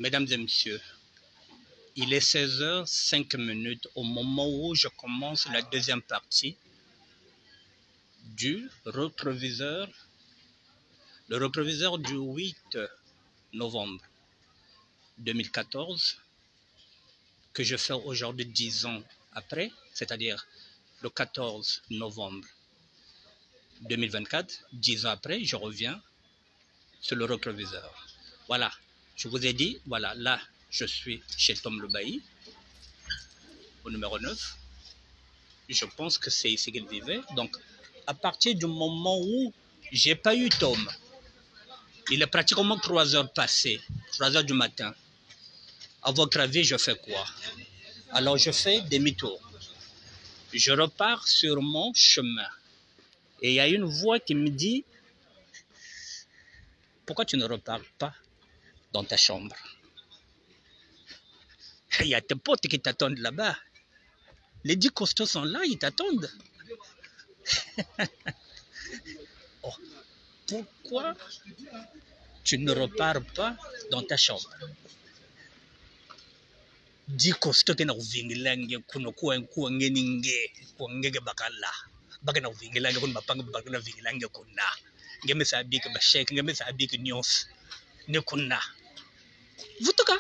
Mesdames et messieurs, il est 16h05 au moment où je commence la deuxième partie du rétroviseur, le rétroviseur du 8 novembre 2014 que je fais aujourd'hui 10 ans après, c'est-à-dire le 14 novembre 2024, 10 ans après, je reviens sur le rétroviseur. Voilà, je vous ai dit, voilà, là, je suis chez Tom Le Bailly, au numéro 9. Je pense que c'est ici qu'il vivait. Donc, à partir du moment où j'ai pas eu Tom, il est pratiquement 3 heures passées, 3 heures du matin. À votre avis, je fais quoi? Alors, je fais demi-tour. Je repars sur mon chemin. Et il y a une voix qui me dit, pourquoi tu ne repars pas dans ta chambre? Il y a tes potes qui t'attendent là-bas. Les 10 costauds sont là, ils t'attendent. Oh, pourquoi tu ne repars pas dans ta chambre? 10 costauds qui n'ont vingilange kuno kuwa ngeninge kuangege bakala. Baka na vingilange kun mapanga baka na vingilange kuna. Ngeme sabi ke bashek ngeme sabi ke nyos ne kuna. Vutuka.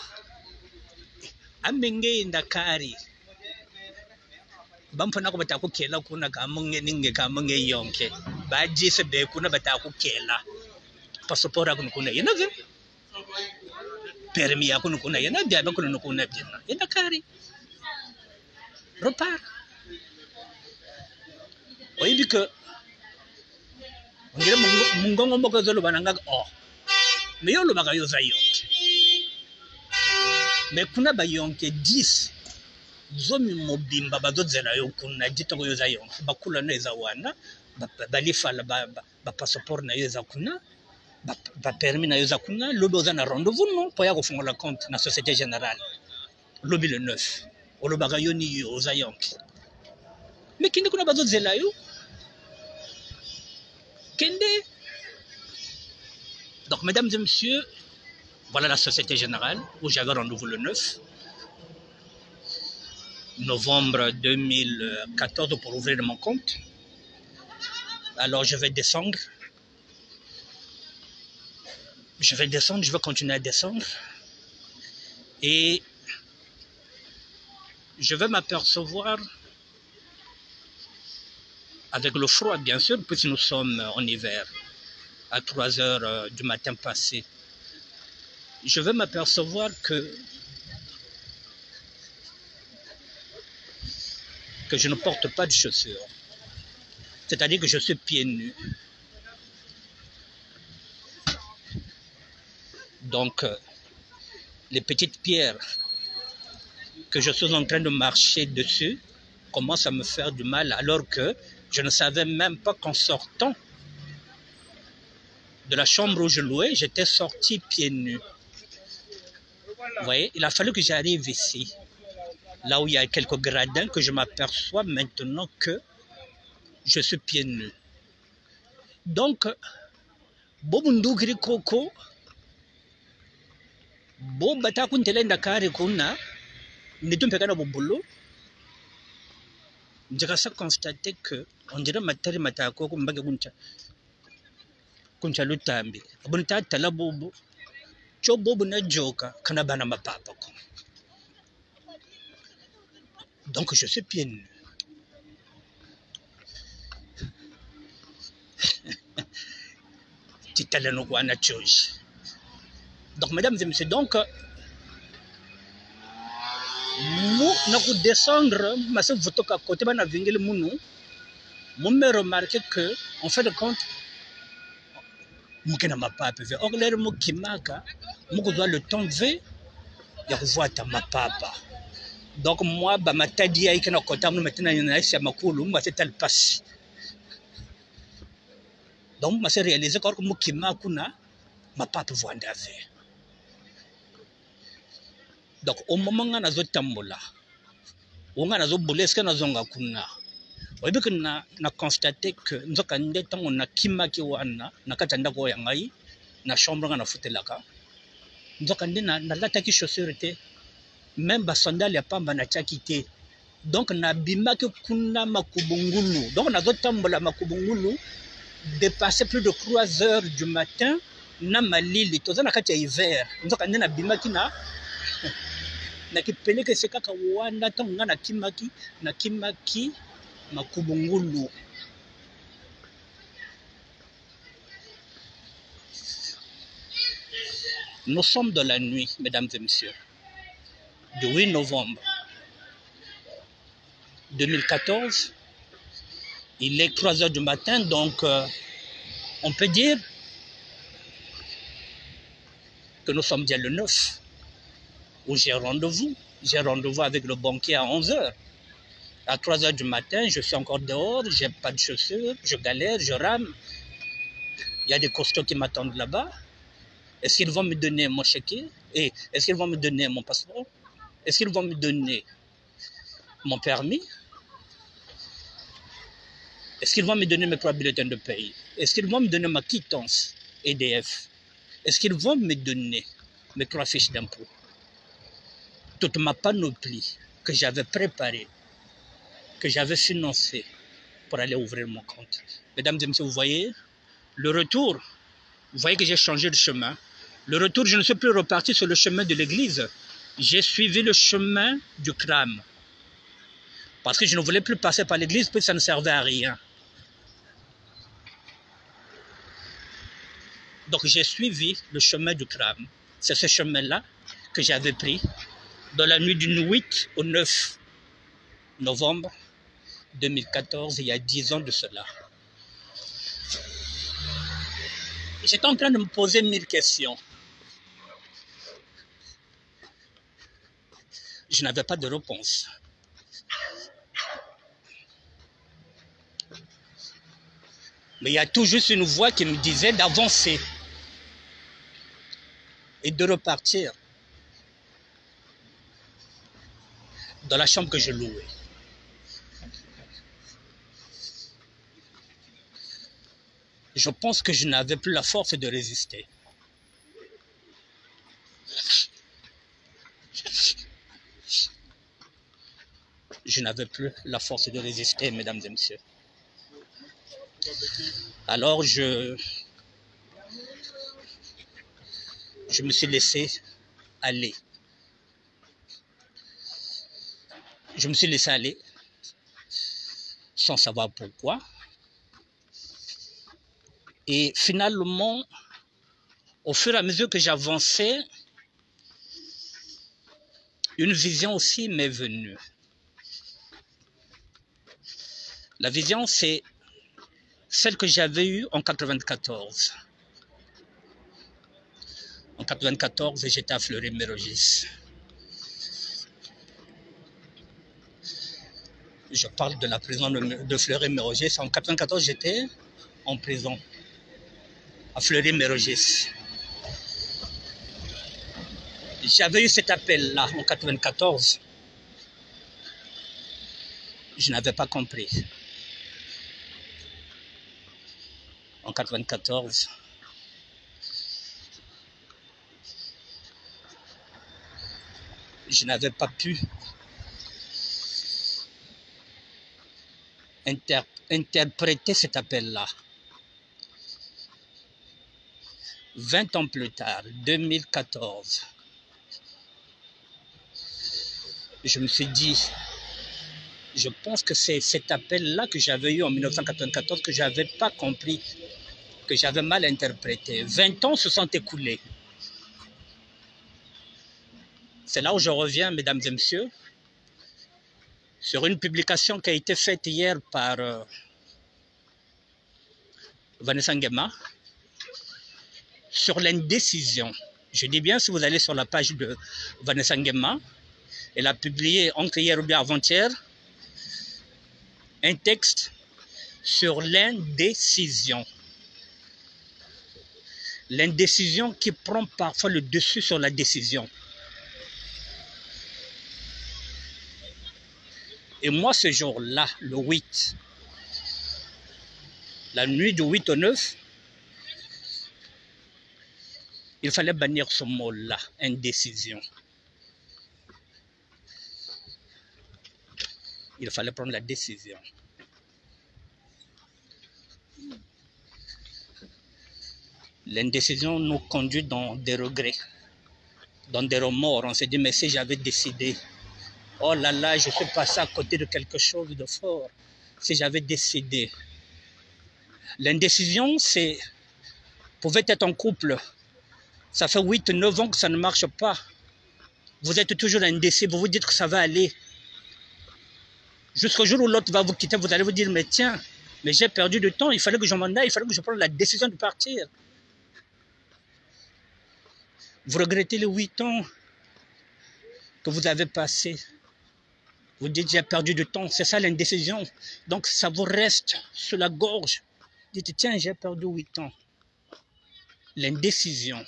Amenge ndakari. Bampana ko bata ko kela kuna ka monge ninge ka monge yonke. Ba jise be kuna bata ko kela. Passport kuna yana ve. Permis kuna yana dia ba kuna kuna bina. Yana kari. Repart. Oyibi que ngire mungongo mboko zolo bananga oh. Mais yo lo baka yo za yonke. Mais kuna ba yonke 10 zomi mobimba bazozela yo kuna ditoko yo za yonke bakula na eza wana balifala ba passeport na yo za kuna ba permis na yo za kuna lobi oza na rendez-vous non po ya kofungola compte na Société Générale lobi le 9 olobaka yo ni yo za yonke. Mais kinde kuna bazozela yo kende. Donc mesdames et messieurs, voilà la Société Générale où j'avais rendez-vous le 9 novembre 2014 pour ouvrir mon compte. Alors je vais descendre. Je vais continuer à descendre. Et je vais m'apercevoir, avec le froid bien sûr, puisque nous sommes en hiver, à 3 heures du matin passé, je vais m'apercevoir que je ne porte pas de chaussures. C'est-à-dire que je suis pieds nus. Donc, les petites pierres que je suis en train de marcher dessus commencent à me faire du mal alors que je ne savais même pas qu'en sortant de la chambre où je louais, j'étais sorti pieds nus. Vous voyez, il a fallu que j'arrive ici, là où il y a quelques gradins, que je m'aperçois maintenant que je suis pieds nus. Donc, Bobundugri Koko, Bobata Kuntelenda Kari Kuna, Nitumpekana Bobulo, j'ai constaté que on dirait Matari Matako Kumbaguncha Kunchalutambi, Bunta Talabobo, Chobobu na Joka, Kanabana Mapapa. Donc je suis pieds nus. Donc mesdames et messieurs, donc nous n'avons descendre, mais c'est votre côté bana vingel mounou, mon me remarqué que en fait de compte, mukena mapapa ve, or l'air mukimaka, mukudoa le temps ve, ya kuvoa ta mapapa. Donc moi, bah ma tadi aïe kana kota, nous maintenant il y en a ici à makulu, moi c'est tel passe. Donc moi c'est réalisé que mukimaka na mapapa voanda ve. Donc au moment où on a zotambola, on a zobolé ce qu'on a zonga kuna. On a constaté que nous avons na kimaki wana na katanda ko yangai na chambre na futelaka. nzokande na lataki chaussure te, même basandale ya pamba natiaki te. Donc nabimaki kuna Makubungulu. Donc nazotambola Makubungulu, dépasser plus de 3 heures du matin na malili toza na kati ya hiver. Nzokande nabimaki na kipeleke se kaka wana ntango nga nakimaki Makubungulu. Nous sommes dans la nuit, mesdames et messieurs, du 8 novembre 2014. Il est 3 heures du matin, donc on peut dire que nous sommes bien le 9, où j'ai rendez-vous. J'ai rendez-vous avec le banquier à 11 heures. À 3 heures du matin, je suis encore dehors, je n'ai pas de chaussures, je galère, je rame. Il y a des costauds qui m'attendent là-bas. Est-ce qu'ils vont me donner mon chéquier? Et est-ce qu'ils vont me donner mon passeport? Est-ce qu'ils vont me donner mon permis? Est-ce qu'ils vont me donner mes 3 bulletins de paye? Est-ce qu'ils vont me donner ma quittance EDF? Est-ce qu'ils vont me donner mes 3 fiches d'impôt? Toute ma panoplie que j'avais préparée, que j'avais financée pour aller ouvrir mon compte. Mesdames et messieurs, vous voyez, le retour, vous voyez que j'ai changé de chemin. Le retour, je ne suis plus reparti sur le chemin de l'église. J'ai suivi le chemin du crâne. Parce que je ne voulais plus passer par l'église, puis ça ne servait à rien. Donc j'ai suivi le chemin du crâne. C'est ce chemin-là que j'avais pris dans la nuit du 8 au 9 novembre 2014, il y a 10 ans de cela. J'étais en train de me poser 1000 questions. Je n'avais pas de réponse. Mais il y a tout juste une voix qui me disait d'avancer et de repartir dans la chambre que je louais. Je pense que je n'avais plus la force de résister. Je n'avais plus la force de résister, mesdames et messieurs. Alors je me suis laissé aller. Je me suis laissé aller sans savoir pourquoi. Et finalement, au fur et à mesure que j'avançais, une vision aussi m'est venue. La vision, c'est celle que j'avais eue en 94. En 94, j'étais à Fleury-Mérogis. Je parle de la prison de Fleury-Mérogis. En 94, j'étais en prison à Fleury-Mérogis. J'avais eu cet appel-là en 94. Je n'avais pas compris. En 94, je n'avais pas pu interpréter cet appel-là. 20 ans plus tard, 2014, je me suis dit, je pense que c'est cet appel-là que j'avais eu en 1994 que je n'avais pas compris, que j'avais mal interprété. 20 ans se sont écoulés. C'est là où je reviens, mesdames et messieurs, sur une publication qui a été faite hier par Vanessa Nguema sur l'indécision. Je dis bien, si vous allez sur la page de Vanessa Nguema, elle a publié entre hier ou bien avant-hier un texte sur l'indécision. L'indécision qui prend parfois le dessus sur la décision. Et moi, ce jour-là, le 8, la nuit du 8 au 9, Il fallait bannir ce mot-là, indécision. Il fallait prendre la décision. L'indécision nous conduit dans des regrets, dans des remords. On s'est dit, mais si j'avais décidé, oh là là, je suis passé à côté de quelque chose de fort. Si j'avais décidé. L'indécision, c'est, pouvait être en couple. Ça fait 8-9 ans que ça ne marche pas. Vous êtes toujours indécis, vous vous dites que ça va aller. Jusqu'au jour où l'autre va vous quitter, vous allez vous dire, mais tiens, mais j'ai perdu du temps, il fallait que je m'en aille, il fallait que je prenne la décision de partir. Vous regrettez les 8 ans que vous avez passés. Vous dites, j'ai perdu du temps, c'est ça l'indécision. Donc ça vous reste sur la gorge. Dites, tiens, j'ai perdu 8 ans. L'indécision.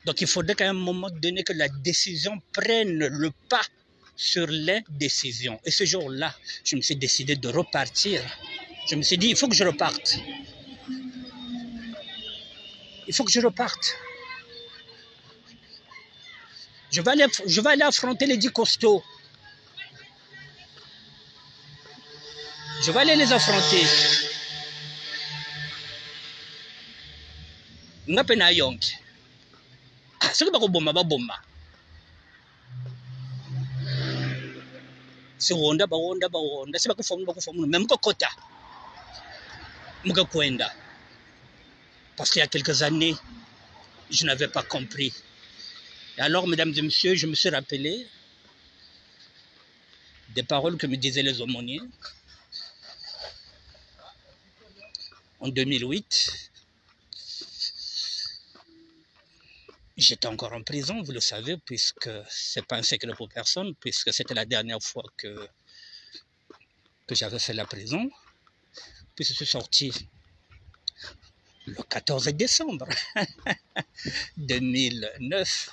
Donc il faudrait qu'à un moment donné que la décision prenne le pas sur les décisions. Et ce jour-là, je me suis décidé de repartir. Je me suis dit, il faut que je reparte. Il faut que je reparte. Je vais aller affronter les 10 costauds. Je vais aller les affronter. Ngapena yonke. Ce que bakoboma baboma. Si ronda baronda. Si bakufomuna même kokota. Muka kwenda. Parce qu'il y a quelques années, je n'avais pas compris. Et alors, mesdames et messieurs, je me suis rappelé des paroles que me disaient les aumôniers en 2008. J'étais encore en prison, vous le savez, puisque ce n'est pas un secret pour personne, puisque c'était la dernière fois que j'avais fait la prison. Puis je suis sorti le 14 décembre 2009.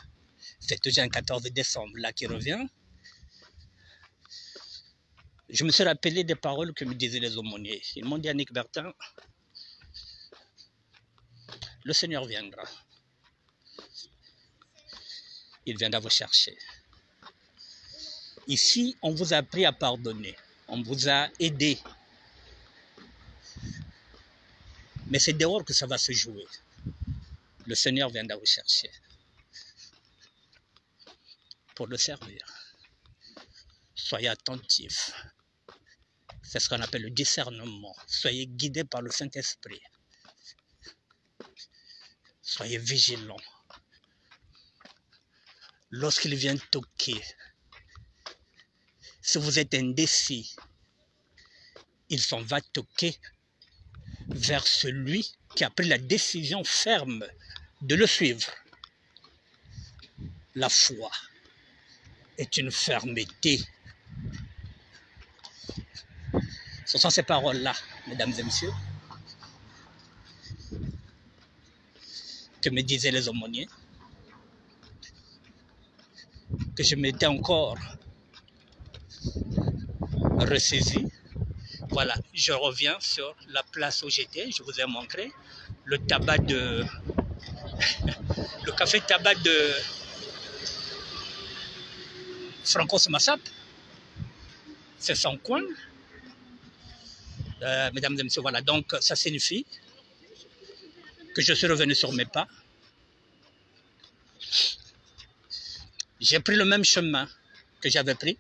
C'est toujours un 14 décembre là qui revient. Je me suis rappelé des paroles que me disaient les aumôniers. Ils m'ont dit, Annick Bertin, le Seigneur viendra. Il viendra vous chercher. Ici, on vous a appris à pardonner. On vous a aidé. Mais c'est dehors que ça va se jouer. Le Seigneur viendra vous chercher. Pour le servir. Soyez attentifs. C'est ce qu'on appelle le discernement. Soyez guidés par le Saint-Esprit. Soyez vigilants. Lorsqu'il vient toquer, si vous êtes indécis, il s'en va toquer vers celui qui a pris la décision ferme de le suivre. La foi est une fermeté. Ce sont ces paroles-là, mesdames et messieurs, que me disaient les aumôniers, que je m'étais encore ressaisi. Voilà, je reviens sur la place où j'étais, je vous ai montré le tabac de... le café tabac de Franco Massap. C'est son coin. Mesdames et messieurs, voilà, donc ça signifie que je suis revenu sur mes pas. J'ai pris le même chemin que j'avais pris.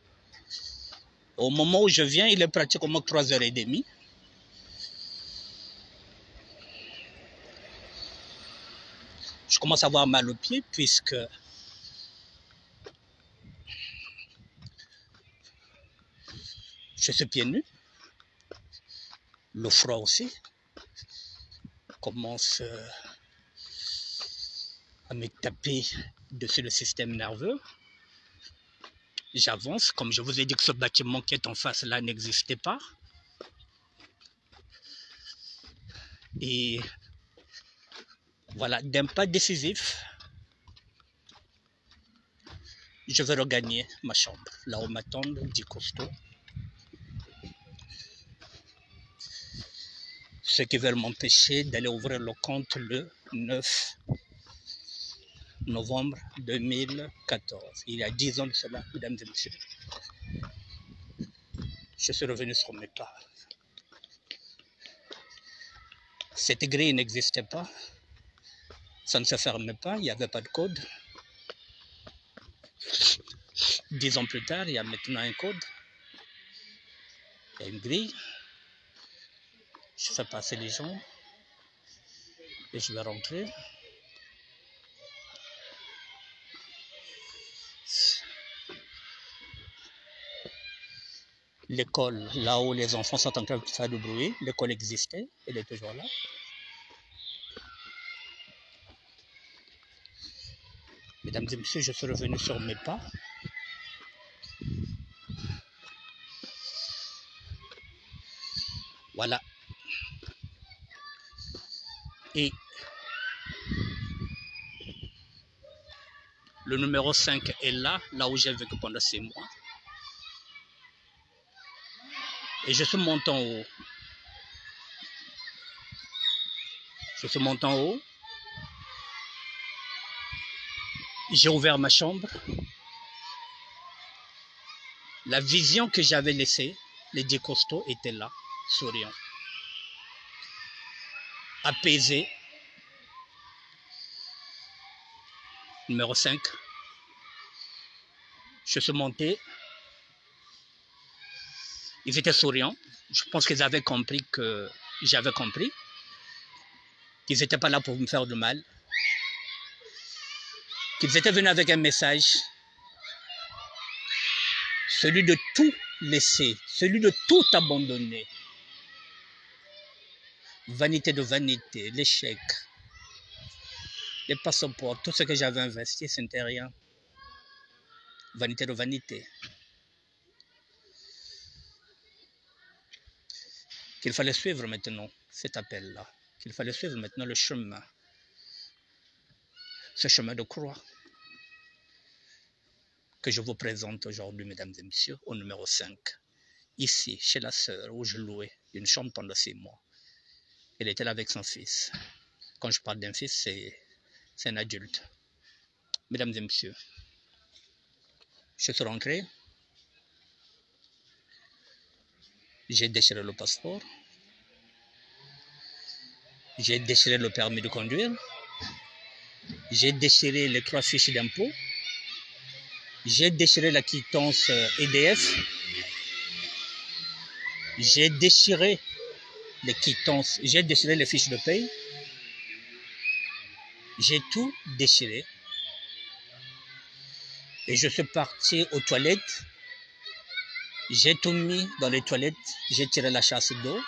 Au moment où je viens, il est pratiquement 3h30. Je commence à avoir mal aux pieds puisque je suis pieds nus. Le froid aussi commence à me taper dessus le système nerveux. J'avance, comme je vous ai dit que ce bâtiment qui est en face là n'existait pas. Et voilà, d'un pas décisif, je vais regagner ma chambre. Là où m'attendent 10 costauds. Ceux qui veulent m'empêcher d'aller ouvrir le compte le 9 novembre 2014. Il y a 10 ans de cela, mesdames et messieurs. Je suis revenu sur mes pas. Cette grille n'existait pas. Ça ne se fermait pas, il n'y avait pas de code. 10 ans plus tard, il y a maintenant un code. Il y a une grille. Je fais passer les gens. Et je vais rentrer. L'école, là où les enfants sont en train de faire du bruit, l'école existait, elle est toujours là. Mesdames et messieurs, je suis revenu sur mes pas. Voilà. Et le numéro 5 est là, là où j'ai vécu pendant 6 mois. Et je suis monté en haut. Je suis monté en haut. J'ai ouvert ma chambre. La vision que j'avais laissée, les 10 costauds étaient là, souriants, apaisés. Numéro 5. Je suis monté. Ils étaient souriants. Je pense qu'ils avaient compris que j'avais compris. Qu'ils n'étaient pas là pour me faire du mal. Qu'ils étaient venus avec un message. Celui de tout laisser. Celui de tout abandonner. Vanité de vanité. L'échec. Les passeports. Tout ce que j'avais investi, ce n'était rien. Vanité de vanité. Qu'il fallait suivre maintenant cet appel-là, qu'il fallait suivre maintenant le chemin, ce chemin de croix que je vous présente aujourd'hui, mesdames et messieurs, au numéro 5, ici, chez la sœur, où je louais une chambre pendant 6 mois. Elle était là avec son fils. Quand je parle d'un fils, c'est un adulte. Mesdames et messieurs, je suis rentré. J'ai déchiré le passeport. J'ai déchiré le permis de conduire. J'ai déchiré les 3 fiches d'impôt. J'ai déchiré la quittance EDF. J'ai déchiré les quittances. J'ai déchiré les fiches de paye. J'ai tout déchiré. Et je suis parti aux toilettes. J'ai tout mis dans les toilettes. J'ai tiré la chasse d'eau.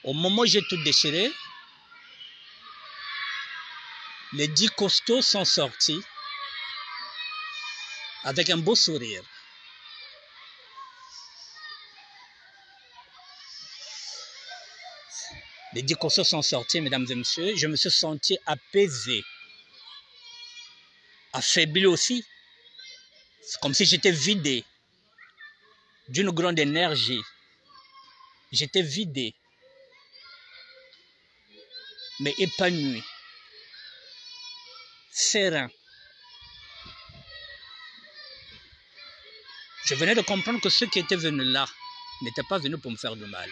Au moment où j'ai tout déchiré, les 10 costauds sont sortis avec un beau sourire. Les 10 costauds sont sortis, mesdames et messieurs. Je me suis senti apaisé, affaibli aussi. C'est comme si j'étais vidé d'une grande énergie. J'étais vidé, mais épanoui, serein. Je venais de comprendre que ceux qui étaient venus là n'étaient pas venus pour me faire du mal.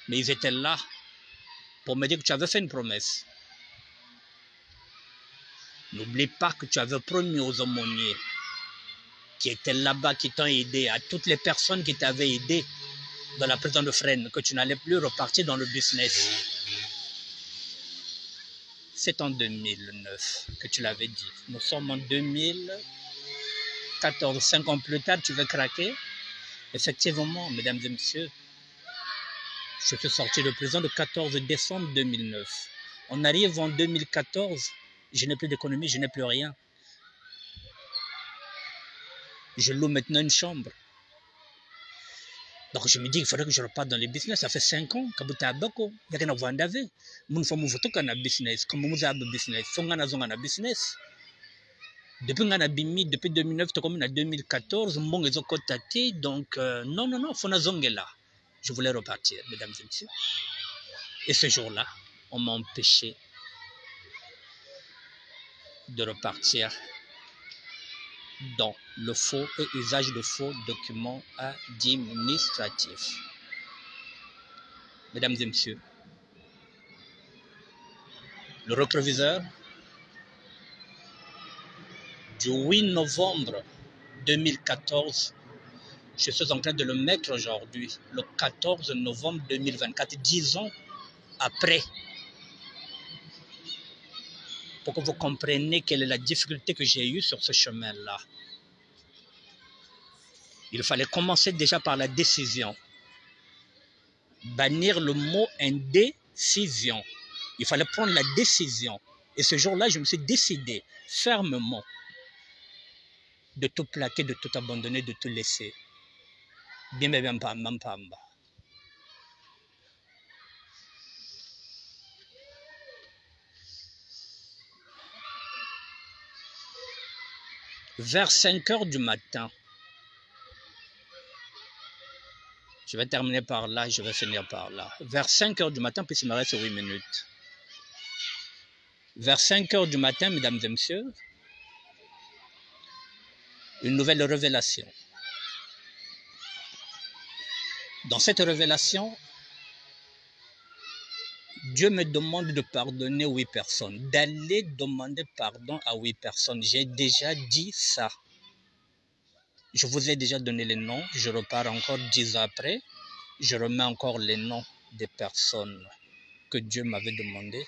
Mais ils étaient là pour me dire que tu avais fait une promesse. N'oublie pas que tu avais promis aux aumôniers qui étaient là-bas, qui t'ont aidé, à toutes les personnes qui t'avaient aidé dans la prison de Fresnes, que tu n'allais plus repartir dans le business. C'est en 2009 que tu l'avais dit. Nous sommes en 2014, 5 ans plus tard, tu veux craquer? Effectivement, mesdames et messieurs, je suis sorti de prison le 14 décembre 2009. On arrive en 2014, je n'ai plus d'économie, je n'ai plus rien. Je loue maintenant une chambre. Donc je me dis qu'il faudrait que je reparte dans les business. Ça fait 5 ans. Kabuta abako. Yake na vandave. Mun fa muvutoka na business. Comme muza business. Songa na zonga na business. Depuis Nganabimi, depuis 2009, comme en 2014, mon tâté, donc non, Fona Zongela. Je voulais repartir, mesdames et messieurs. Et ce jour-là, on m'a empêché de repartir dans le faux et usage de faux documents administratifs. Mesdames et messieurs, le rétroviseur du 8 novembre 2014, je suis en train de le mettre aujourd'hui, le 14 novembre 2024, 10 ans après, pour que vous compreniez quelle est la difficulté que j'ai eue sur ce chemin-là. Il fallait commencer déjà par la décision. Bannir le mot indécision. Il fallait prendre la décision. Et ce jour-là, je me suis décidé fermement de tout plaquer, de tout abandonner, de tout laisser. Bien, pas. Vers 5 heures du matin, je vais terminer par là, je vais finir par là. Vers 5 heures du matin, puisqu'il me reste 8 minutes. Vers 5 heures du matin, mesdames et messieurs, une nouvelle révélation. Dans cette révélation, Dieu me demande de pardonner 8 personnes, d'aller demander pardon à 8 personnes. J'ai déjà dit ça. Je vous ai déjà donné les noms, je repars encore 10 ans après, je remets encore les noms des personnes que Dieu m'avait demandé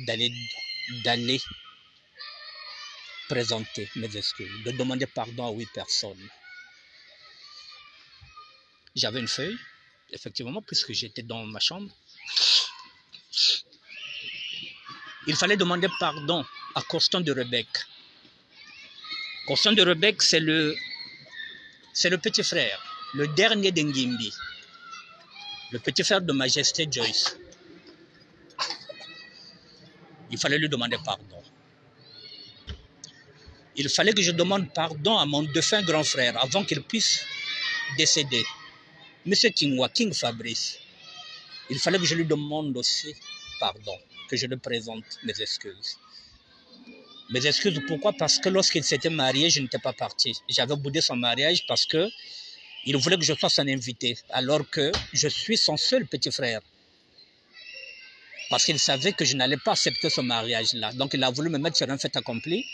d'aller présenter mes excuses, de demander pardon à 8 personnes. J'avais une feuille, effectivement, puisque j'étais dans ma chambre. Il fallait demander pardon à Constant de Rebec. Constant de Rebec, c'est le petit frère, le dernier d'Ngimbi, le petit frère de Majesté Joyce. Il fallait lui demander pardon. Il fallait que je demande pardon à mon défunt grand frère avant qu'il puisse décéder. Monsieur Kingwa, King Fabrice. Il fallait que je lui demande aussi pardon, que je lui présente mes excuses. Mes excuses, pourquoi? Parce que lorsqu'il s'était marié, je n'étais pas parti. J'avais boudé son mariage parce que il voulait que je sois son invité, alors que je suis son seul petit frère. Parce qu'il savait que je n'allais pas accepter ce mariage-là. Donc il a voulu me mettre sur un fait accompli,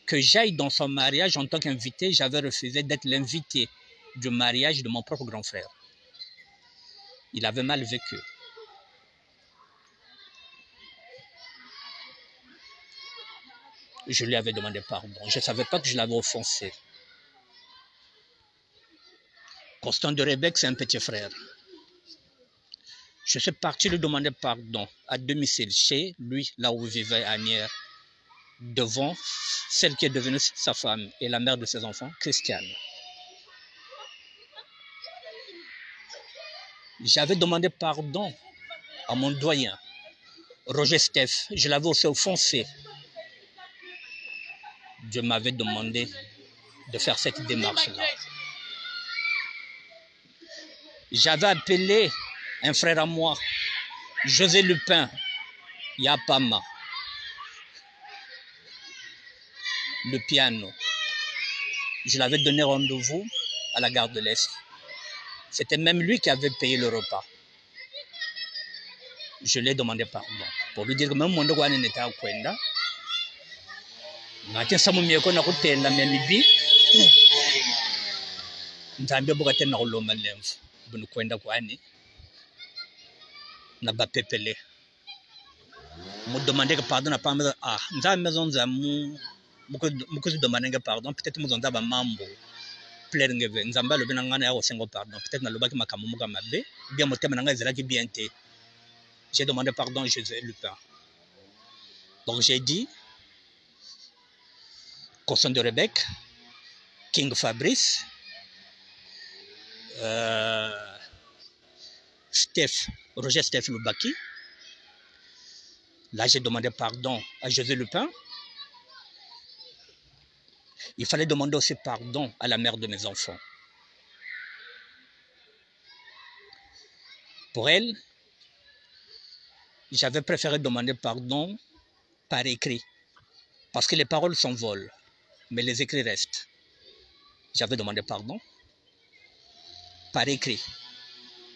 que j'aille dans son mariage en tant qu'invité. J'avais refusé d'être l'invité du mariage de mon propre grand frère. Il avait mal vécu. Je lui avais demandé pardon. Je ne savais pas que je l'avais offensé. Constant de Rebec, c'est un petit frère. Je suis parti lui demander pardon à domicile, chez lui, là où il vivait à Nières, devant celle qui est devenue sa femme et la mère de ses enfants, Christiane. J'avais demandé pardon à mon doyen, Roger Steph. Je l'avais aussi offensé. Dieu m'avait demandé de faire cette démarche-là. J'avais appelé un frère à moi, José Lupin, Yapama, le piano. Je l'avais donné rendez-vous à la gare de l'Est. C'était même lui qui avait payé le repas. Je lui ai demandé pardon pour lui dire que même mon doigt n'était pas kwenda. Ngati samu mieko na kutenda memibi. Nzambe bokate na kuloma lemfu. Bunu kwenda kwani. Na bapepele. Mu demander pardon na pas nzambe zonza mu beaucoup demander pardon, peut-être nous zonza ba mambo. Plaire ngeve nzambe lo bina ngana ya ko sengo pardon, peut-être na lobaki makamu muka mabe, bien motema na ngazela ki bien té. J'ai demandé pardon à José Lupin. Donc j'ai dit, Constant de Rebec, King Fabrice, Roger Steph Lubaki. Là, j'ai demandé pardon à José Lupin. Il fallait demander aussi pardon à la mère de mes enfants. Pour elle, j'avais préféré demander pardon par écrit, parce que les paroles s'envolent, mais les écrits restent. J'avais demandé pardon par écrit.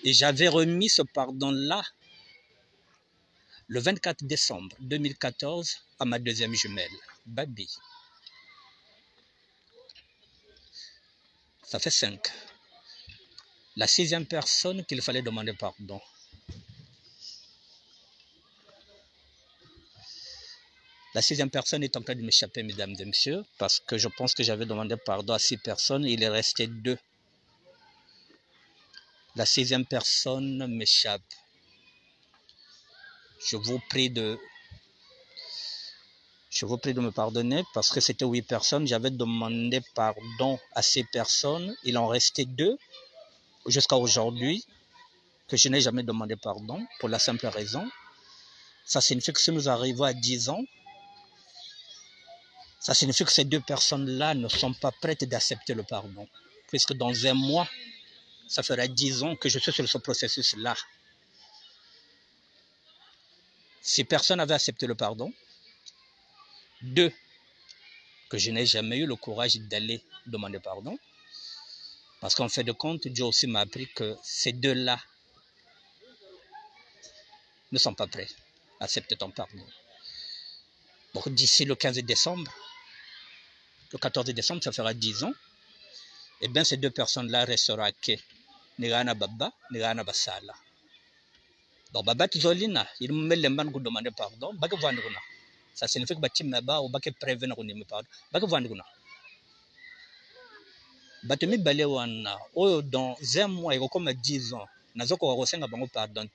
Et j'avais remis ce pardon-là le 24 décembre 2014 à ma deuxième jumelle, Babi. Ça fait 5. La 6e personne qu'il fallait demander pardon. La 6e personne est en train de m'échapper, mesdames et messieurs, parce que je pense que j'avais demandé pardon à 6 personnes et il est resté 2. La 6e personne m'échappe. Je vous prie de me pardonner parce que c'était 8 personnes. J'avais demandé pardon à 6 personnes. Il en restait 2 jusqu'à aujourd'hui que je n'ai jamais demandé pardon pour la simple raison. Ça signifie que si nous arrivons à 10 ans, ça signifie que ces 2 personnes-là ne sont pas prêtes d'accepter le pardon. Puisque dans un mois, ça fera 10 ans que je suis sur ce processus-là. Si personne n'avait accepté le pardon, 2, que je n'ai jamais eu le courage d'aller demander pardon, parce qu'en fait de compte, Dieu aussi m'a appris que ces 2-là ne sont pas prêts à accepter ton pardon. Donc d'ici le 15 décembre, le 14 décembre, ça fera 10 ans, et bien ces 2 personnes-là resteront à quai. Nirana Baba, Nirana Basala. Donc Baba Tizolina, il me met les mains pour demander pardon, Baka Vandruna. Ça signifie que Batim Naba ou Baka prévenir qu'on me pardon, Baka Vandruna. Batumi Balewana, oh, dans un mois, il y a comme 10 ans, Nazoko Rosenga Bango pardon.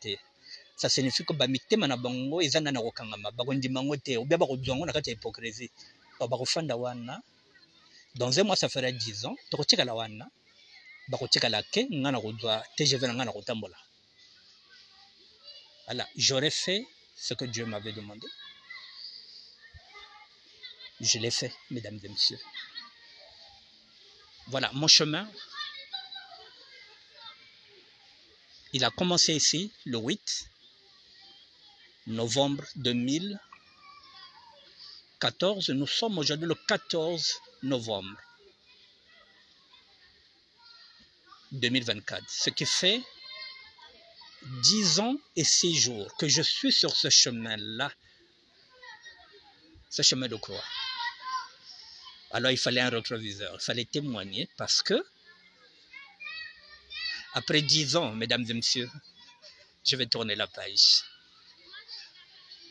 Ça signifie que Bamitema na Bango, ils en ont Rokangama, Bagondi Mangote, ou bien Barodjongo, n'a pas hypocrisie. Barofanda Wana, dans un mois, ça fera 10 ans, Tokotika la Wana, Bakotika la Ke, Nana Rodwa, TGV Nana Rotambola. Voilà, j'aurais fait ce que Dieu m'avait demandé. Je l'ai fait, mesdames et messieurs. Voilà, mon chemin, il a commencé ici le 8 novembre 2014. Nous sommes aujourd'hui le 14 novembre 2024. Ce qui fait 10 ans et 6 jours que je suis sur ce chemin-là, ce chemin de croix. Alors il fallait un rétroviseur, il fallait témoigner parce que après 10 ans, mesdames et messieurs, je vais tourner la page.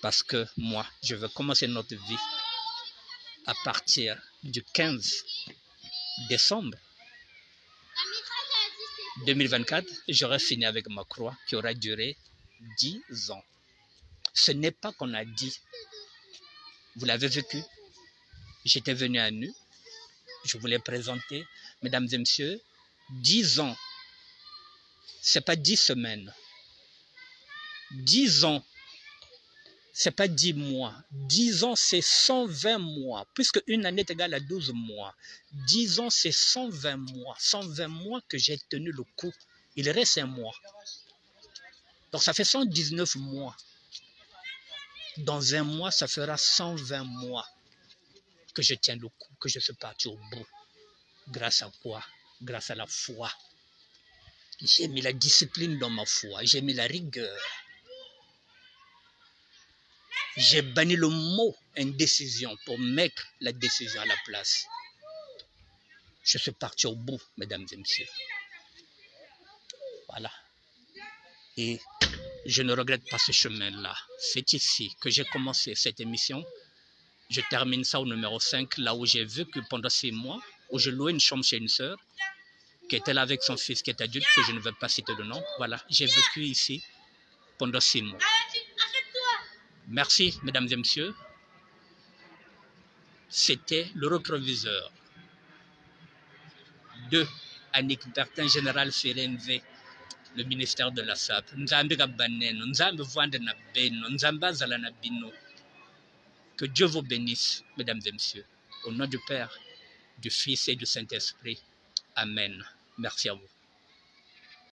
Parce que moi, je veux commencer notre vie à partir du 15 décembre 2024. J'aurai fini avec ma croix qui aura duré 10 ans. Ce n'est pas qu'on a dit. Vous l'avez vécu. J'étais venu à nu. Je voulais présenter, mesdames et messieurs, 10 ans. Ce n'est pas 10 semaines. 10 ans. Ce n'est pas 10 mois. 10 ans, c'est 120 mois. Puisque une année est égale à 12 mois. 10 ans, c'est 120 mois. 120 mois que j'ai tenu le coup. Il reste un mois. Donc, ça fait 119 mois. Dans un mois, ça fera 120 mois que je tiens le coup, que je suis parti au bout. Grâce à quoi? Grâce à la foi. J'ai mis la discipline dans ma foi. J'ai mis la rigueur. J'ai banni le mot indécision pour mettre la décision à la place. Je suis parti au bout, mesdames et messieurs. Voilà. Et je ne regrette pas ce chemin-là. C'est ici que j'ai commencé cette émission. Je termine ça au numéro 5, là où j'ai vécu pendant 6 mois, où je louais une chambre chez une sœur, qui était là avec son fils qui est adulte, que je ne vais pas citer le nom. Voilà, j'ai vécu ici pendant 6 mois. Merci, mesdames et messieurs. C'était le rétroviseur de Annick Bertin, général Ferenve, le ministère de la SAP. Que Dieu vous bénisse, mesdames et messieurs. Au nom du Père, du Fils et du Saint-Esprit. Amen. Merci à vous.